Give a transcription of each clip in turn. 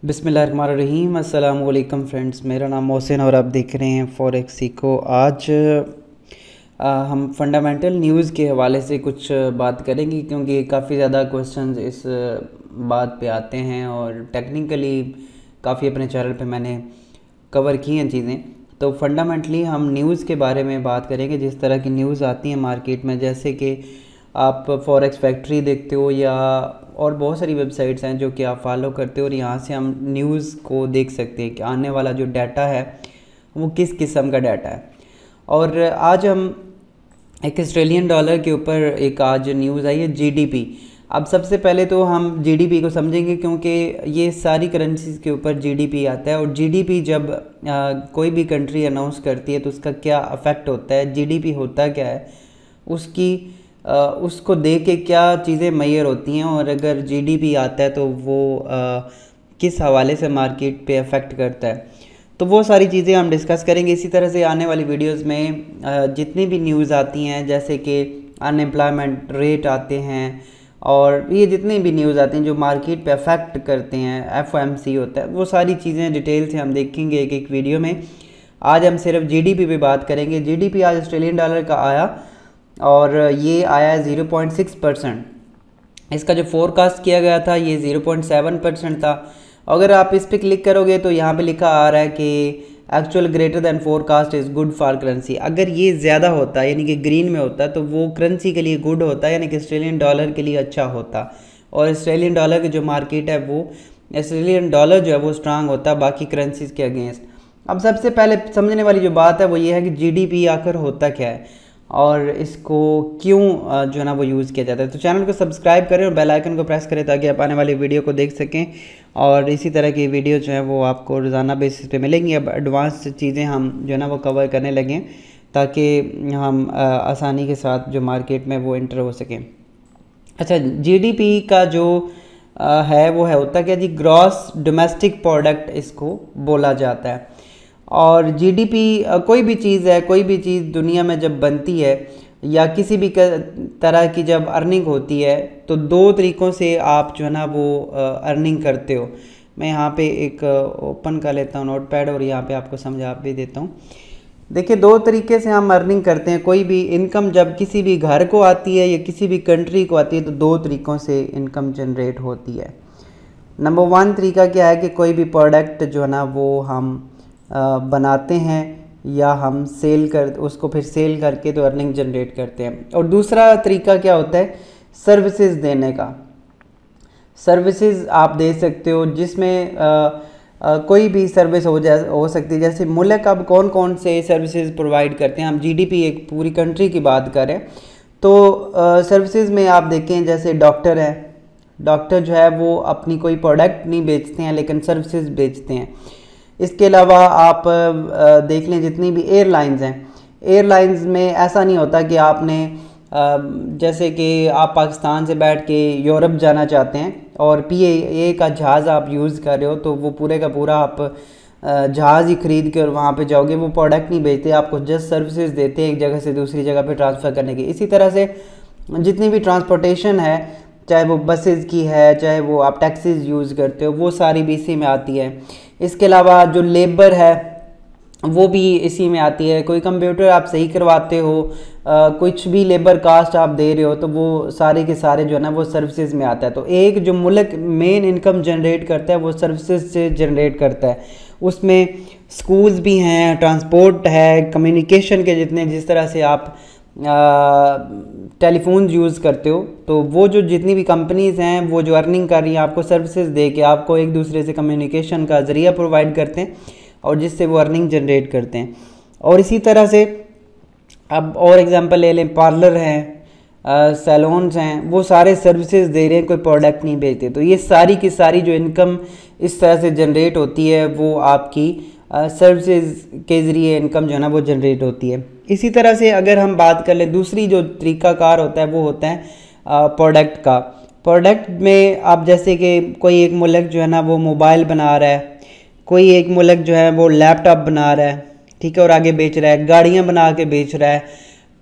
बिस्मिल्लाहिर्रहमानिर्रहीम अस्सलाम वालेकुम फ्रेंड्स, मेरा नाम मोहसिन और आप देख रहे हैं फॉरेक्स सीखो। आज हम फंडामेंटल न्यूज़ के हवाले से कुछ बात करेंगे क्योंकि काफ़ी ज़्यादा क्वेश्चंस इस बात पे आते हैं और टेक्निकली काफ़ी अपने चैनल पे मैंने कवर की हैं चीज़ें। तो फंडामेंटली हम न्यूज़ के बारे में बात करेंगे। जिस तरह की न्यूज़ आती हैं मार्केट में, जैसे कि आप फॉरेक्स फैक्ट्री देखते हो या और बहुत सारी वेबसाइट्स हैं जो कि आप फॉलो करते हो और यहाँ से हम न्यूज़ को देख सकते हैं कि आने वाला जो डाटा है वो किस किस्म का डाटा है। और आज हम एक ऑस्ट्रेलियन डॉलर के ऊपर एक आज न्यूज़ आई है जीडीपी। अब सबसे पहले तो हम जीडीपी को समझेंगे क्योंकि ये सारी करेंसीज़ के ऊपर जीडीपी आता है और जीडीपी जब कोई भी कंट्री अनाउंस करती है तो उसका क्या अफेक्ट होता है, जीडीपी होता क्या है, उसको देख के क्या चीज़ें मैयर होती हैं और अगर जीडीपी आता है तो वो किस हवाले से मार्केट पे अफेक्ट करता है, तो वो सारी चीज़ें हम डिस्कस करेंगे। इसी तरह से आने वाली वीडियोस में जितनी भी न्यूज़ आती हैं, जैसे कि अनएम्प्लॉयमेंट रेट आते हैं और ये जितनी भी न्यूज़ आती हैं जो मार्केट पे अफेक्ट करते हैं, एफओएमसी होता है, वो सारी चीज़ें डिटेल से हम देखेंगे एक एक वीडियो में। आज हम सिर्फ जीडीपी पे बात करेंगे। जीडीपी आज ऑस्ट्रेलियन डॉलर का आया और ये आया 0.6%। इसका जो फोरकास्ट किया गया था ये 0.7% था। अगर आप इस पर क्लिक करोगे तो यहाँ पे लिखा आ रहा है कि actual greater than forecast is good for currency. अगर ये ज़्यादा होता है यानी कि ग्रीन में होता तो वो करेंसी के लिए गुड होता है, यानी कि ऑस्ट्रेलियन डॉलर के लिए अच्छा होता और ऑस्ट्रेलियन डॉलर की जो मार्केट है वो ऑस्ट्रेलियन डॉलर जो है वो स्ट्रांग होता है बाकी करेंसीज़ के अगेंस्ट। अब सबसे पहले समझने वाली जो बात है वो ये है कि जीडीपी आखिर होता क्या है और इसको क्यों जो है ना वो यूज़ किया जाता है। तो चैनल को सब्सक्राइब करें और बेल आइकन को प्रेस करें ताकि आप आने वाली वीडियो को देख सकें और इसी तरह की वीडियो जो है वो आपको रोज़ाना बेसिस पे मिलेंगी। अब एडवांस चीज़ें हम जो है ना वो कवर करने लगें ताकि हम आसानी के साथ जो मार्केट में वो एंटर हो सकें। अच्छा, जीडीपी का जो है वो है होता क्या जी, ग्रॉस डोमेस्टिक प्रोडक्ट इसको बोला जाता है। और जीडीपी कोई भी चीज़ है, कोई भी चीज़ दुनिया में जब बनती है या किसी भी तरह की जब अर्निंग होती है तो दो तरीक़ों से आप जो है ना वो अर्निंग करते हो। मैं यहाँ पे एक ओपन कर लेता हूँ नोटपैड और यहाँ पे आपको समझा भी देता हूँ। देखिए, दो तरीके से हम अर्निंग करते हैं। कोई भी इनकम जब किसी भी घर को आती है या किसी भी कंट्री को आती है तो दो तरीक़ों से इनकम जनरेट होती है। नंबर वन तरीका क्या है कि कोई भी प्रोडक्ट जो है ना वो हम बनाते हैं या हम उसको फिर सेल करके तो अर्निंग जनरेट करते हैं। और दूसरा तरीका क्या होता है, सर्विसेज देने का। सर्विसेज आप दे सकते हो जिसमें कोई भी सर्विस हो सकती है। जैसे मुल्क अब कौन कौन से सर्विसेज प्रोवाइड करते हैं, हम जीडीपी एक पूरी कंट्री की बात करें तो सर्विसेज में आप देखें जैसे डॉक्टर है, डॉक्टर जो है वो अपनी कोई प्रोडक्ट नहीं बेचते हैं लेकिन सर्विसेज बेचते हैं। इसके अलावा आप देख लें जितनी भी एयरलाइंस हैं, एयरलाइंस में ऐसा नहीं होता कि आपने जैसे कि आप पाकिस्तान से बैठ के यूरोप जाना चाहते हैं और पीएए का जहाज़ आप यूज़ कर रहे हो तो वो पूरे का पूरा आप जहाज़ ही ख़रीद के और वहाँ पे जाओगे। वो प्रोडक्ट नहीं बेचते, आपको जस्ट सर्विसेज देते हैं एक जगह से दूसरी जगह पे ट्रांसफ़र करने की। इसी तरह से जितनी भी ट्रांसपोर्टेशन है, चाहे वो बसेस की है, चाहे वो आप टैक्सीज यूज़ करते हो, वो सारी भी इसी में आती है। इसके अलावा जो लेबर है वो भी इसी में आती है। कोई कंप्यूटर आप सही करवाते हो, कुछ भी लेबर कास्ट आप दे रहे हो तो वो सारे के सारे जो है ना वो सर्विसेज में आता है। तो एक जो मुल्क मेन इनकम जनरेट करता है वो सर्विसेज से जनरेट करता है। उसमें स्कूल्स भी हैं, ट्रांसपोर्ट है, कम्युनिकेशन के जिस तरह से आप टेलीफोन यूज़ करते हो तो वो जो जितनी भी कंपनीज़ हैं वो जो अर्निंग कर रही हैं आपको सर्विसेज दे के आपको एक दूसरे से कम्युनिकेशन का ज़रिया प्रोवाइड करते हैं और जिससे वो अर्निंग जनरेट करते हैं। और इसी तरह से अब और एग्जांपल ले लें, पार्लर हैं, सैलून्स हैं, वो सारे सर्विसेज दे रहे हैं, कोई प्रोडक्ट नहीं बेचते। तो ये सारी की सारी जो इनकम इस तरह से जनरेट होती है वो आपकी सर्विसेज के ज़रिए इनकम जो है ना वो जनरेट होती है। इसी तरह से अगर हम बात कर लें दूसरी जो तरीक़ाकार होता है वो होता है प्रोडक्ट का। प्रोडक्ट में आप जैसे कि कोई एक मुल्क जो है ना वो मोबाइल बना रहा है, कोई एक मुल्क जो है वो लैपटॉप बना रहा है, ठीक है, और आगे बेच रहा है, गाड़ियाँ बना के बेच रहा है,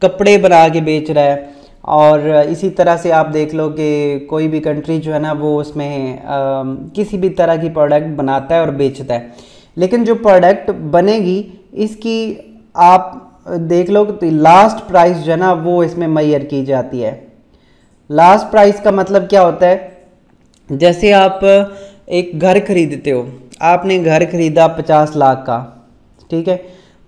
कपड़े बना के बेच रहा है, और इसी तरह से आप देख लो कि कोई भी कंट्री जो है ना वो उसमें किसी भी तरह की प्रोडक्ट बनाता है और बेचता है, लेकिन जो प्रोडक्ट बनेगी इसकी आप देख लो तो लास्ट प्राइस जो है ना वो इसमें मुहैया की जाती है। लास्ट प्राइस का मतलब क्या होता है, जैसे आप एक घर खरीदते हो, आपने घर खरीदा 50 लाख का, ठीक है,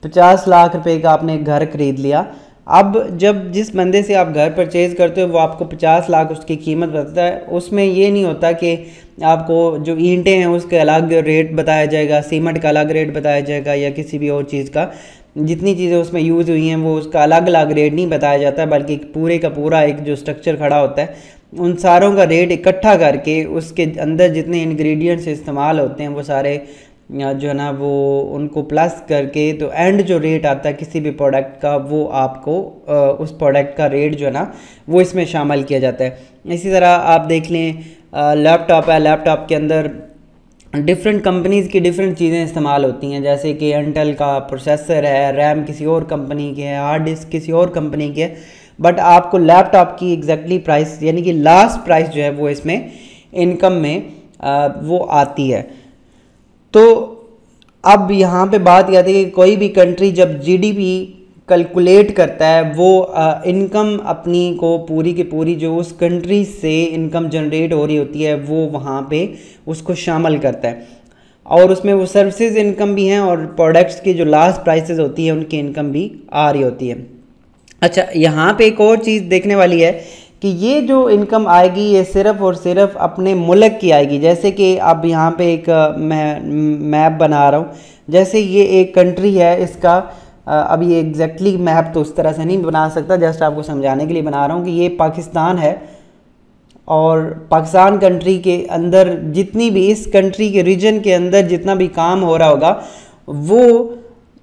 50 लाख रुपए का आपने घर खरीद लिया। अब जब जिस बंदे से आप घर परचेज़ करते हो वो आपको 50 लाख उसकी कीमत बताता है, उसमें ये नहीं होता कि आपको जो ईंटें हैं उसके अलग रेट बताया जाएगा, सीमेंट का अलग रेट बताया जाएगा, या किसी भी और चीज़ का, जितनी चीज़ें उसमें यूज़ हुई हैं वो उसका अलग अलग रेट नहीं बताया जाता, बल्कि पूरे का पूरा एक जो स्ट्रक्चर खड़ा होता है उन सारों का रेट इकट्ठा करके उसके अंदर जितने इंग्रेडिएंट्स इस्तेमाल होते हैं वो सारे जो है ना वो उनको प्लस करके तो एंड जो रेट आता है किसी भी प्रोडक्ट का वो आपको उस प्रोडक्ट का रेट जो है ना वो इसमें शामिल किया जाता है। इसी तरह आप देख लें लैपटॉप है, लैपटॉप के अंदर डिफरेंट कंपनीज़ की डिफरेंट चीज़ें इस्तेमाल होती हैं, जैसे कि इंटेल का प्रोसेसर है, रैम किसी और कंपनी की है, हार्ड डिस्क किसी और कंपनी की है, बट आपको लैपटॉप की एग्जैक्टली प्राइस यानी कि लास्ट प्राइस जो है वो इसमें इनकम में वो आती है। तो अब यहाँ पे बात यह आती है कि कोई भी कंट्री जब जीडीपी कैलकुलेट करता है वो इनकम अपनी को पूरी की पूरी जो उस कंट्री से इनकम जनरेट हो रही होती है वो वहाँ पे उसको शामिल करता है, और उसमें वो सर्विसेज इनकम भी हैं और प्रोडक्ट्स की जो लास्ट प्राइसेस होती है उनकी इनकम भी आ रही होती है। अच्छा, यहाँ पे एक और चीज़ देखने वाली है कि ये जो इनकम आएगी ये सिर्फ़ और सिर्फ अपने मुल्क की आएगी। जैसे कि अब यहाँ पे एक मैं मैप बना रहा हूँ, जैसे ये एक कंट्री है, इसका अब ये एग्जैक्टली मैप तो उस तरह से नहीं बना सकता, जस्ट आपको समझाने के लिए बना रहा हूँ कि ये पाकिस्तान है, और पाकिस्तान कंट्री के अंदर जितनी भी इस कंट्री के रीजन के अंदर जितना भी काम हो रहा होगा वो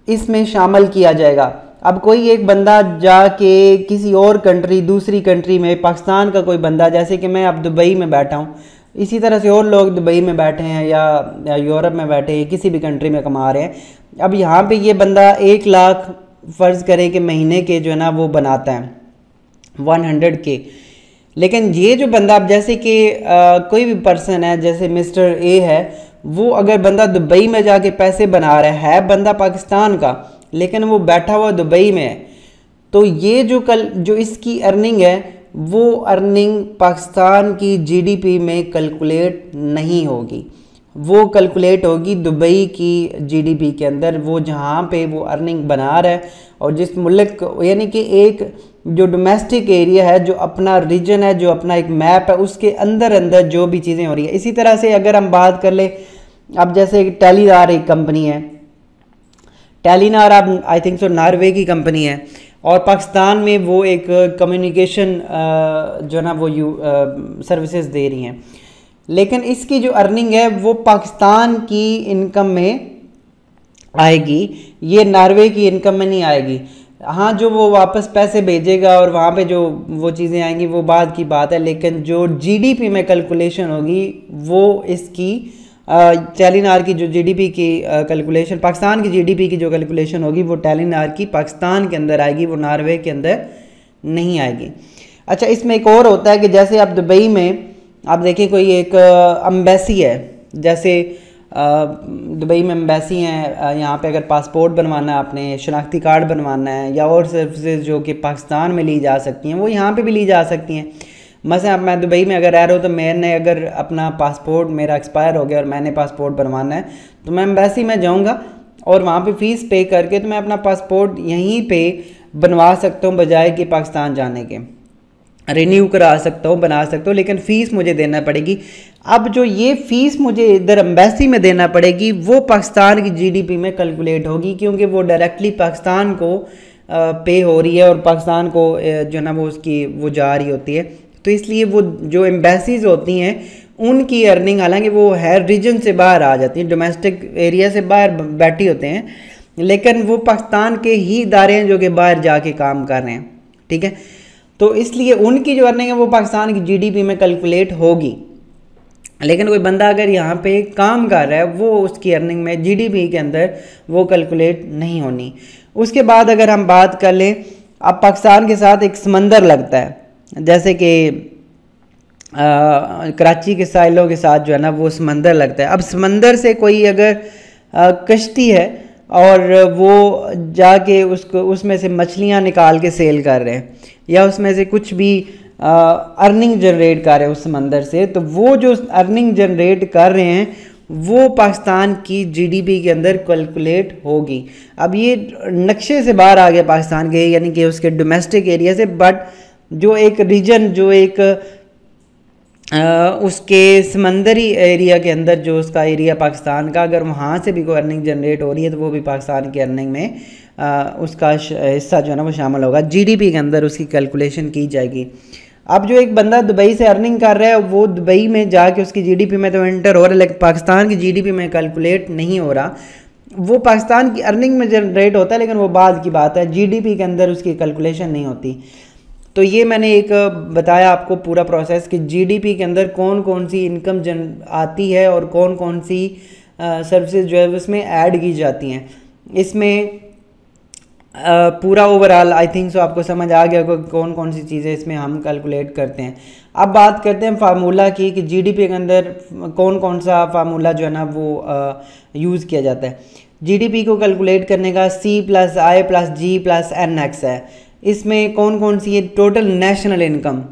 इसमें शामिल किया जाएगा। अब कोई एक बंदा जाके किसी और कंट्री दूसरी कंट्री में, पाकिस्तान का कोई बंदा, जैसे कि मैं अब दुबई में बैठा हूँ, इसी तरह से और लोग दुबई में बैठे हैं या यूरोप में बैठे हैं, किसी भी कंट्री में कमा रहे हैं। अब यहाँ पे ये बंदा 1 लाख फ़र्ज़ करें कि महीने के जो है ना वो बनाता है 100K, लेकिन ये जो बंदा अब जैसे कि कोई भी पर्सन है, जैसे मिस्टर ए है, वो अगर बंदा दुबई में जाके पैसे बना रहा है बंदा पाकिस्तान का, लेकिन वो बैठा हुआ दुबई में है, तो ये जो इसकी अर्निंग है वो अर्निंग पाकिस्तान की जीडीपी में कैलकुलेट नहीं होगी, वो कैलकुलेट होगी दुबई की जीडीपी के अंदर, वो जहाँ पे वो अर्निंग बना रहा है और जिस मुल्क यानी कि एक जो डोमेस्टिक एरिया है, जो अपना रीजन है, जो अपना एक मैप है, उसके अंदर अंदर जो भी चीज़ें हो रही है। इसी तरह से अगर हम बात कर ले, अब जैसे टेलीनॉर एक कंपनी है, टेलीनॉर अब आई थिंक सो नॉर्वे की कंपनी है, और पाकिस्तान में वो एक कम्युनिकेशन जो ना वो सर्विसेज दे रही हैं, लेकिन इसकी जो अर्निंग है वो पाकिस्तान की इनकम में आएगी, ये नॉर्वे की इनकम में नहीं आएगी। हाँ, जो वो वापस पैसे भेजेगा और वहाँ पे जो वो चीज़ें आएंगी वो बाद की बात है, लेकिन जो जीडीपी में कैलकुलेशन होगी वो इसकी टेलीनॉर की जो जीडीपी की कैलकुलेशन, पाकिस्तान की जीडीपी की जो कैलकुलेशन होगी वो टेलीनॉर की पाकिस्तान के अंदर आएगी, वो नॉर्वे के अंदर नहीं आएगी। अच्छा, इसमें एक और होता है कि जैसे आप दुबई में आप देखिए कोई एक एम्बेसी है, जैसे दुबई में एम्बेसी हैं, यहाँ पे अगर पासपोर्ट बनवाना है, आपने शनाख्ती कार्ड बनवाना है या और सर्विसेज जो कि पाकिस्तान में ली जा सकती हैं वो यहाँ पे भी ली जा सकती हैं। मसलन अब मैं दुबई में अगर रह रहा हूँ तो मैंने अगर अपना पासपोर्ट मेरा एक्सपायर हो गया और मैंने पासपोर्ट बनवाना है तो मैं एम्बेसी में जाऊँगा और वहाँ पे फ़ीस पे करके तो मैं अपना पासपोर्ट यहीं पे बनवा सकता हूँ, बजाय कि पाकिस्तान जाने के। रिन्यू करा सकता हूँ, बना सकता हूँ, लेकिन फ़ीस मुझे देना पड़ेगी। अब जो ये फ़ीस मुझे इधर एम्बेसी में देना पड़ेगी वो पाकिस्तान की जीडीपी में कैलकुलेट होगी, क्योंकि वो डायरेक्टली पाकिस्तान को पे हो रही है और पाकिस्तान को जो ना वो उसकी वो जा रही होती है। तो इसलिए वो जो एम्बेसीज होती हैं उनकी अर्निंग, हालांकि वो है रीजन से बाहर आ जाती हैं, डोमेस्टिक एरिया से बाहर बैठी होते हैं, लेकिन वो पाकिस्तान के ही इदारे हैं जो कि बाहर जाके काम कर रहे हैं, ठीक है। तो इसलिए उनकी जो अर्निंग है वो पाकिस्तान की जीडीपी में कैलकुलेट होगी, लेकिन कोई बंदा अगर यहाँ पे काम कर रहा है वो उसकी अर्निंग में जीडीपी के अंदर वो कैलकुलेट नहीं होनी। उसके बाद अगर हम बात कर लें, अब पाकिस्तान के साथ एक समंदर लगता है, जैसे कि कराची के साहिलों के साथ जो है ना वो समंदर लगता है। अब समंदर से कोई अगर कश्ती है और वो जाके उसको उसमें से मछलियाँ निकाल के सेल कर रहे हैं या उसमें से कुछ भी अर्निंग जनरेट कर रहे हैं उस समंदर से, तो वो जो अर्निंग जनरेट कर रहे हैं वो पाकिस्तान की जीडीपी के अंदर कैलकुलेट होगी। अब ये नक्शे से बाहर आ गया पाकिस्तान के, यानी कि उसके डोमेस्टिक एरिया से, बट जो एक रीजन, जो एक उसके समंदरी एरिया के अंदर जो उसका एरिया पाकिस्तान का, अगर वहाँ से भी कोई अर्निंग जनरेट हो रही है तो वो भी पाकिस्तान की अर्निंग में उसका हिस्सा जो है ना वो शामिल होगा। जीडीपी के अंदर उसकी कैलकुलेशन की जाएगी। अब जो एक बंदा दुबई से अर्निंग कर रहा है वो दुबई में जाके उसकी जीडीपी में तो एंटर हो रहा है, लेकिन पाकिस्तान की जीडीपी में कैलकुलेट नहीं हो रहा। वो पाकिस्तान की अर्निंग में जनरेट होता है लेकिन वो बाद की बात है, जीडीपी के अंदर उसकी कैलकुलेशन नहीं होती। तो ये मैंने एक बताया आपको पूरा प्रोसेस कि जीडीपी के अंदर कौन कौन सी इनकम आती है और कौन कौन सी सर्विसेज जो है उसमें ऐड की जाती हैं। इसमें पूरा ओवरऑल आई थिंक सो आपको समझ आ गया कौन कौन सी चीज़ें इसमें हम कैलकुलेट करते हैं। अब बात करते हैं फार्मूला की कि जीडीपी के अंदर कौन कौन सा फार्मूला जो है ना वो यूज़ किया जाता है। जीडीपी को कैलकुलेट करने का C+I+G+NX है। इसमें कौन कौन सी है, टोटल नेशनल इनकम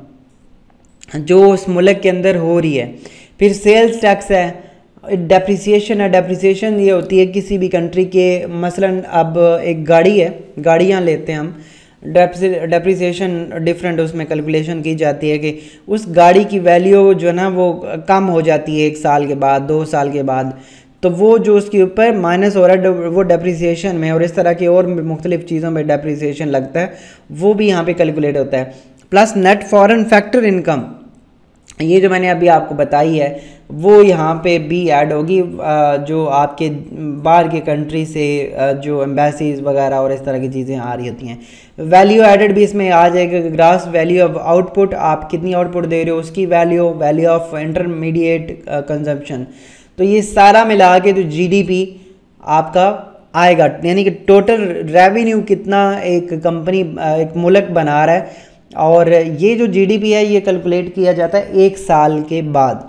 जो उस मुल्क के अंदर हो रही है, फिर सेल्स टैक्स है, डेप्रिसिएशन है। डेप्रिसिएशन ये होती है किसी भी कंट्री के, मसलन अब एक गाड़ी है, गाड़ियाँ लेते हैं हम, डेप्रिसिएशन डिफरेंट उसमें कैलकुलेशन की जाती है कि उस गाड़ी की वैल्यू जो है ना वो कम हो जाती है 1 साल के बाद, 2 साल के बाद, तो वो जो उसके ऊपर माइनस हो रहा है वो डेप्रिसिएशन में, और इस तरह की और मुख्तलिफ चीज़ों में डेप्रिसिएशन लगता है, वो भी यहाँ पे कैलकुलेट होता है। Plus net foreign factor income, ये जो मैंने अभी आपको बताई है वो यहाँ पे भी ऐड होगी, जो आपके बाहर के कंट्री से जो एम्बेसीज वगैरह और इस तरह की चीज़ें आ रही होती हैं। वैल्यू एडेड भी इसमें आ जाएगा, ग्रास वैल्यू ऑफ आउटपुट, आप कितनी आउटपुट दे रहे हो उसकी value, value of intermediate consumption. तो ये सारा मिला के जो जीडीपी आपका आएगा, यानी कि टोटल रेवेन्यू कितना एक कंपनी एक मुल्क बना रहा है, और ये जो जीडीपी है ये कैलकुलेट किया जाता है 1 साल के बाद।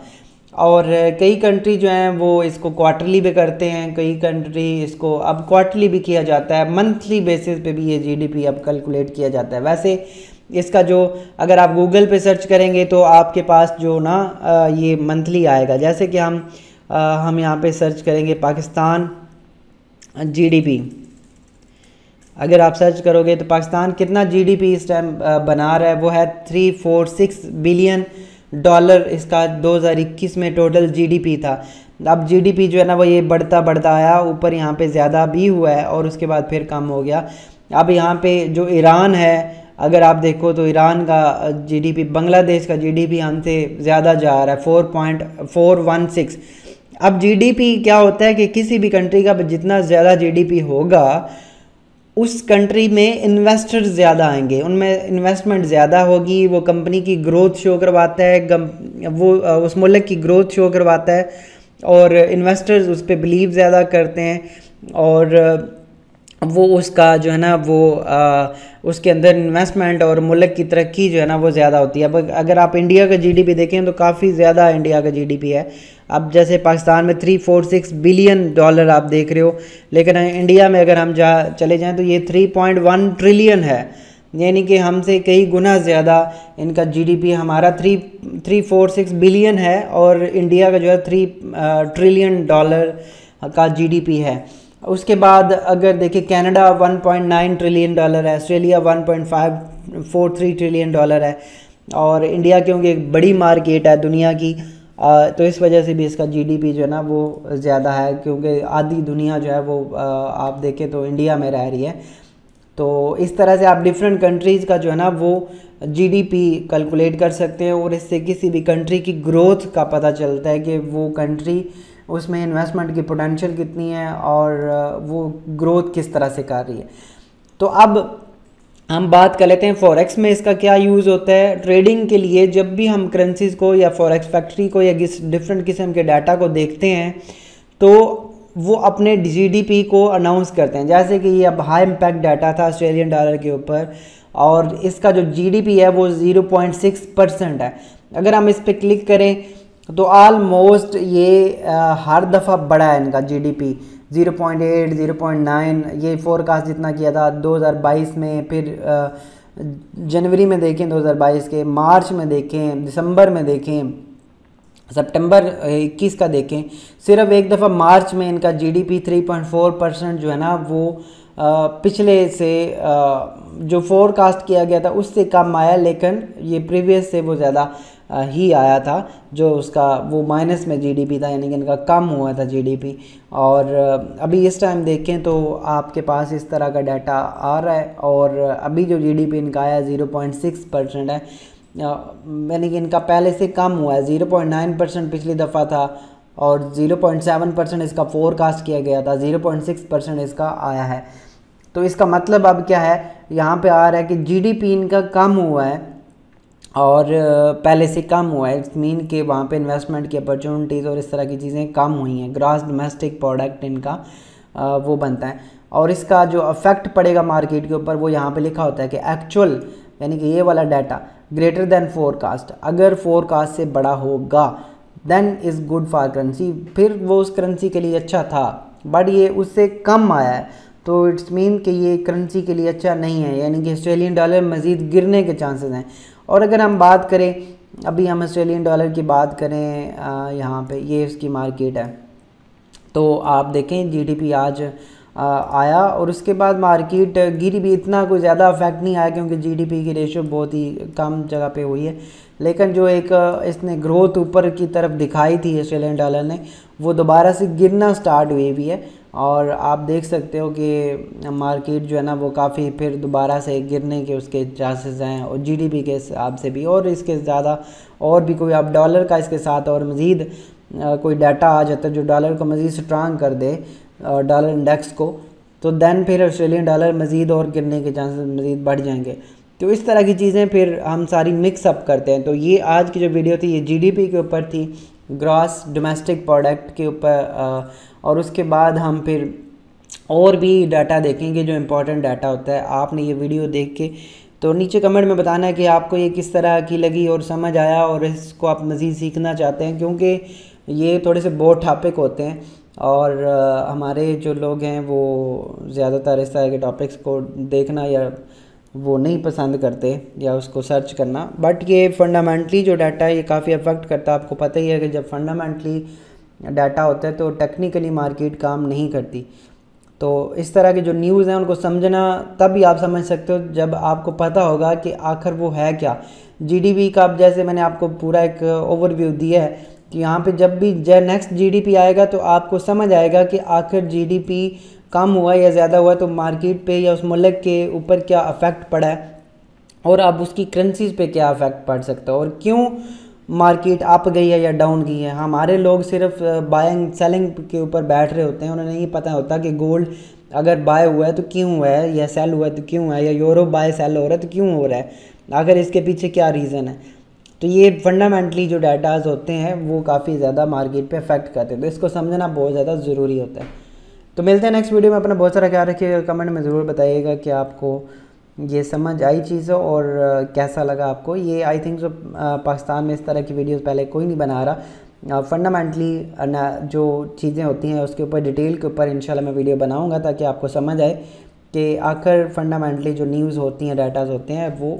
और कई कंट्री जो हैं वो इसको क्वार्टरली भी करते हैं, कई कंट्री इसको अब क्वार्टरली भी किया जाता है, मंथली बेसिस पे भी ये जीडीपी अब कैलकुलेट किया जाता है। वैसे इसका जो अगर आप गूगल पे सर्च करेंगे तो आपके पास जो ना ये मंथली आएगा। जैसे कि हम यहाँ पे सर्च करेंगे पाकिस्तान जीडीपी, अगर आप सर्च करोगे तो पाकिस्तान कितना जीडीपी इस टाइम बना रहा है, वो है $346 बिलियन। इसका 2021 में टोटल जीडीपी था। अब जीडीपी जो है ना वो ये बढ़ता बढ़ता आया, ऊपर यहाँ पे ज़्यादा भी हुआ है और उसके बाद फिर कम हो गया। अब यहाँ पे जो ईरान है, अगर आप देखो तो ईरान का जीडीपी, बांग्लादेश का जीडीपी हमसे ज़्यादा जा रहा है 4.416। अब जीडीपी क्या होता है कि किसी भी कंट्री का जितना ज़्यादा जीडीपी होगा उस कंट्री में इन्वेस्टर्स ज़्यादा आएंगे, उनमें इन्वेस्टमेंट ज़्यादा होगी, वो कंपनी की ग्रोथ शो करवाता है, वो उस मुल्क की ग्रोथ शो करवाता है और इन्वेस्टर्स उस पर बिलीव ज़्यादा करते हैं और वो उसका जो है ना वो उसके अंदर इन्वेस्टमेंट और मुल्क की तरक्की जो है ना वो ज़्यादा होती है। अब अगर आप इंडिया का जीडीपी देखें तो काफ़ी ज़्यादा इंडिया का जीडीपी है। अब जैसे पाकिस्तान में $346 बिलियन आप देख रहे हो, लेकिन इंडिया में अगर हम चले जाएं तो ये 3.1 ट्रिलियन है, यानी कि हमसे कई गुना ज़्यादा इनका जीडीपी। हमारा 346 बिलियन है और इंडिया का जो है $3 ट्रिलियन का जीडीपी है। उसके बाद अगर देखें कनाडा $1.9 ट्रिलियन है, ऑस्ट्रेलिया $1.543 ट्रिलियन है और इंडिया क्योंकि एक बड़ी मार्केट है दुनिया की, तो इस वजह से भी इसका जीडीपी जो है ना वो ज़्यादा है, क्योंकि आधी दुनिया जो है वो आप देखें तो इंडिया में रह रही है। तो इस तरह से आप डिफरेंट कंट्रीज़ का जो है ना वो जीडीपी कैलकुलेट कर सकते हैं और इससे किसी भी कंट्री की ग्रोथ का पता चलता है कि वो कंट्री उसमें इन्वेस्टमेंट की पोटेंशियल कितनी है और वो ग्रोथ किस तरह से कर रही है। तो अब हम बात कर लेते हैं फॉरेक्स में इसका क्या यूज़ होता है। ट्रेडिंग के लिए जब भी हम करेंसीज़ को या फॉरेक्स फैक्ट्री को या डिफरेंट किस्म के डाटा को देखते हैं तो वो अपने जीडीपी को अनाउंस करते हैं। जैसे कि ये अब हाई इम्पैक्ट डाटा था ऑस्ट्रेलियन डॉलर के ऊपर, और इसका जो जीडीपी है वो 0.6% है। अगर हम इस पर क्लिक करें तो ऑलमोस्ट ये हर दफ़ा बढ़ा है इनका जीडीपी, 0.8, 0.9, ये फोरकास्ट जितना किया था 2022 में, फिर जनवरी में देखें 2022 के, मार्च में देखें, दिसंबर में देखें, सितंबर 21 का देखें, सिर्फ एक दफ़ा मार्च में इनका जीडीपी 3.4% जो है ना वो पिछले से जो फोरकास्ट किया गया था उससे कम आया, लेकिन ये प्रीवियस से वो ज़्यादा ही आया था, जो उसका वो माइनस में जीडीपी था, यानी कि इनका कम हुआ था जीडीपी। और अभी इस टाइम देखें तो आपके पास इस तरह का डाटा आ रहा है, और अभी जो जीडीपी इनका आया 0.6% है, यानी कि इनका पहले से कम हुआ है। 0.9% पिछली दफ़ा था और 0.7% इसका फोरकास्ट किया गया था, 0.6% इसका आया है। तो इसका मतलब अब क्या है, यहाँ पे आ रहा है कि जीडीपी इनका कम हुआ है और पहले से कम हुआ है। इट्स मीन कि वहाँ पे इन्वेस्टमेंट की अपॉर्चुनिटीज़ और इस तरह की चीज़ें कम हुई हैं। ग्रॉस डोमेस्टिक प्रोडक्ट इनका वो बनता है, और इसका जो अफेक्ट पड़ेगा मार्केट के ऊपर वो यहाँ पे लिखा होता है कि एक्चुअल, यानी कि ये वाला डाटा ग्रेटर दैन फोरकास्ट, अगर फोरकास्ट से बड़ा होगा then is good for currency, फिर वो उस करेंसी के लिए अच्छा था, बट ये उससे कम आया है तो इट्स मीन कि ये करेंसी के लिए अच्छा नहीं है, यानी कि ऑस्ट्रेलियन डॉलर मज़ीद गिरने के चांसेस हैं। और अगर हम बात करें, अभी हम ऑस्ट्रेलियन डॉलर की बात करें, यहाँ पे ये इसकी मार्केट है, तो आप देखें जीडीपी आज आया और उसके बाद मार्केट गिरी भी, इतना कोई ज़्यादा अफेक्ट नहीं आया क्योंकि जीडीपी की रेशो बहुत ही कम जगह पे हुई है। लेकिन जो एक इसने ग्रोथ ऊपर की तरफ दिखाई थी ऑस्ट्रेलियन डॉलर ने, वो दोबारा से गिरना स्टार्ट हुई भी है, और आप देख सकते हो कि मार्केट जो है ना वो काफ़ी फिर दोबारा से गिरने के उसके चांसेस हैं, और जीडीपी के हिसाब से भी, और इसके ज़्यादा और भी कोई आप डॉलर का इसके साथ और मज़ीद कोई डाटा आ जाता है जो डॉलर को मज़ीद स्ट्रांग कर दे, डॉलर इंडेक्स को, तो दैन फिर ऑस्ट्रेलियन डॉलर मज़ीद और गिरने के चांसेस मज़ीद बढ़ जाएंगे। तो इस तरह की चीज़ें फिर हम सारी मिक्स अप करते हैं। तो ये आज की जो वीडियो थी ये जीडीपी के ऊपर थी, ग्रॉस डोमेस्टिक प्रोडक्ट के ऊपर, और उसके बाद हम फिर और भी डाटा देखेंगे जो इम्पोर्टेंट डाटा होता है। आपने ये वीडियो देख के तो नीचे कमेंट में बताना है कि आपको ये किस तरह की लगी और समझ आया, और इसको आप मज़ीद सीखना चाहते हैं, क्योंकि ये थोड़े से बोर्ड टॉपिक होते हैं और हमारे जो लोग हैं वो ज़्यादातर इस तरह के टॉपिक्स को देखना या वो नहीं पसंद करते या उसको सर्च करना। बट ये फंडामेंटली जो डाटा है ये काफ़ी अफेक्ट करता है। आपको पता ही है कि जब फंडामेंटली डाटा होता है तो टेक्निकली मार्केट काम नहीं करती। तो इस तरह के जो न्यूज़ हैं उनको समझना तब भी आप समझ सकते हो जब आपको पता होगा कि आखिर वो है क्या। जीडीपी का अब जैसे मैंने आपको पूरा एक ओवरव्यू दिया है कि यहाँ पे जब भी नेक्स्ट जीडीपी आएगा तो आपको समझ आएगा कि आखिर जीडीपी कम हुआ या ज़्यादा हुआ तो मार्केट पे या उस मुल्क के ऊपर क्या अफेक्ट पड़ा है, और अब उसकी करेंसीज पे क्या अफेक्ट पड़ सकता है, और क्यों मार्केट अप गई है या डाउन गई है। हमारे लोग सिर्फ बाइंग सेलिंग के ऊपर बैठ रहे होते हैं, उन्हें नहीं पता होता कि गोल्ड अगर बाय हुआ है तो क्यों हुआ है, या सेल हुआ है तो क्यों हुआ है, या यूरो बाय सेल हो रहा है तो क्यों हो रहा है, अगर इसके पीछे क्या रीज़न है। तो ये फंडामेंटली जो डाटाज होते हैं वो काफ़ी ज़्यादा मार्केट पे अफेक्ट करते हैं, तो इसको समझना बहुत ज़्यादा ज़रूरी होता है। तो मिलते हैं नेक्स्ट वीडियो में। अपना बहुत सारा ख्याल रखिएगा, कमेंट में ज़रूर बताइएगा कि आपको ये समझ आई चीज़ और कैसा लगा आपको ये। आई थिंक सो पाकिस्तान में इस तरह की वीडियोस पहले कोई नहीं बना रहा। फंडामेंटली जो चीज़ें होती हैं उसके ऊपर डिटेल के ऊपर इंशाल्लाह मैं वीडियो बनाऊंगा ताकि आपको समझ आए कि आखिर फंडामेंटली जो न्यूज़ होती हैं, डाटाज होते हैं, वो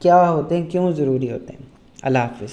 क्या होते हैं, क्यों ज़रूरी होते हैं। अल्लाह हाफिज़।